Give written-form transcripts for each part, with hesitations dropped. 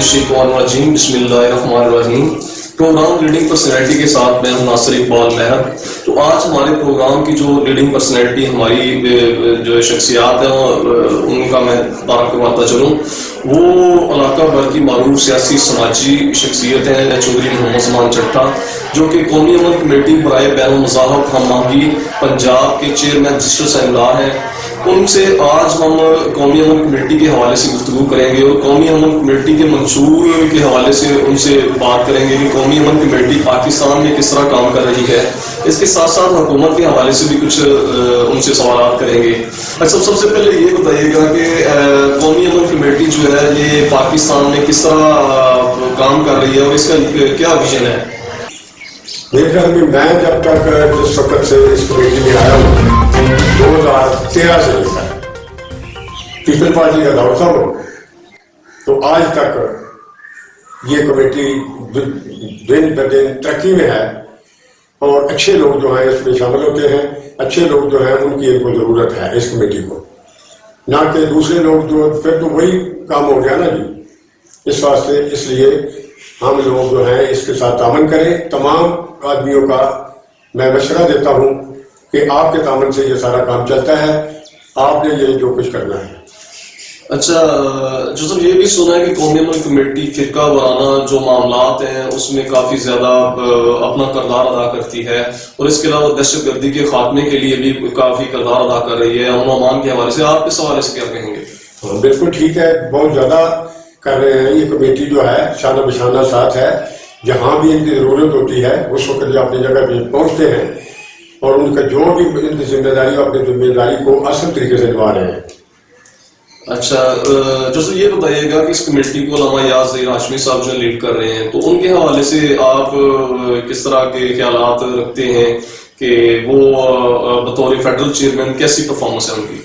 मिनश्शैतानिर्रजीम बिस्मिल्लाहिर्रहमानिर्रहीम। Programme leading personality के साथ मैं हूं नासिर इकबाल महर। तो आज हमारे प्रोग्राम की जो लीडिंग पर्सनैलिटी हमारी जो शख्सियात हैं उनका मैं तारक करवाता चलूँ, वो इलाका भर की मारूफ सियासी समाजी शख्सियत हैं चौधरी मोहम्मद ज़मान चट्टा, जो कि कौमी अमन कमेटी बराए बैनुल मज़ाहब हम आहंगी पंजाब के चेयरमैन रजिस्टर सेमिनार हैं। उनसे आज हम कौमी अमन कमेटी के हवाले से गुफ्तगू करेंगे और कौमी अमन कमेटी के मंशूर के हवाले से उनसे बात करेंगे कि कौमी अमन कमेटी पाकिस्तान में किस तरह काम कर रही है। इसके साथ साथ हुकूमत के हवाले से भी कुछ उनसे सवाल करेंगे। अच्छा, सबसे पहले ये बताइएगा कि कौमी अमन कमेटी जो है ये पाकिस्तान में किस तरह काम कर रही है और इसका क्या विजन है? मेरे ख्याल में मैं जब तक जिस वक्त से इस कमेटी में आया हूँ 2013 से लेकर पीपल पार्टी का दौर था वो, तो आज तक ये कमेटी दिन ब दिन तरक्की में है और अच्छे लोग जो हैं इसमें शामिल होते हैं। अच्छे लोग जो हैं उनकी इनको जरूरत है इस कमेटी को, ना कि दूसरे लोग जो फिर तो वही काम हो गया ना जी। इस वास्ते इसलिए हम लोग जो हैं इसके साथ तामन करें। तमाम आदमियों का मैं मशवरा देता हूं कि आपके तामन से ये सारा काम चलता है, आपने ये जो कुछ करना है। अच्छा, जो सर ये भी सुना है कि कौमी अमन कमेटी फिरका वाराना जो मामलात हैं उसमें काफ़ी ज़्यादा अपना किरदार अदा करती है और इसके अलावा दहशत गर्दी के खात्मे के लिए भी काफ़ी किरदार अदा कर रही है अमन अमान के हवाले से। आप इस हवाले से क्या कहेंगे? बिल्कुल ठीक है, बहुत ज़्यादा कर रहे हैं। ये कमेटी जो है शाना बशाना साथ है, जहाँ भी इनकी ज़रूरत होती है उस वक्त ये अपनी जगह पे पहुँचते हैं और उनका जो भी इनकी जिम्मेदारी अपनी जिम्मेदारी को असल तरीके से निभा रहे हैं। अच्छा, जो सर ये बताइएगा कि इस कमेटी को अल्लामा याज़ हाशमी साहब जो लीड कर रहे हैं, तो उनके हवाले से आप किस तरह के ख्यालात रखते हैं कि वो बतौर फेडरल चेयरमैन कैसी परफॉर्मेंस है उनकी?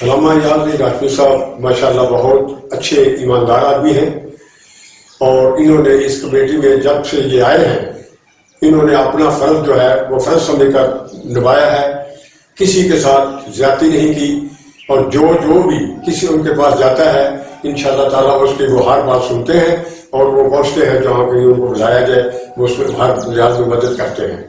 अल्लामा याज़ हाशमी साहब माशाल्लाह बहुत अच्छे ईमानदार आदमी हैं और इन्होंने इस कमेटी में जब से ये आए हैं इन्होंने अपना फर्ज जो है वो फर्ज समझकर निभाया है, किसी के साथ ज्यादती नहीं की और जो भी किसी उनके पास जाता है इंशाअल्लाह ताला उसकी वो हर बात सुनते हैं और वो पहुँचते हैं जहाँ कहीं उनको बुलाया जाए वो उसमें हर लिहाज में मदद करते हैं।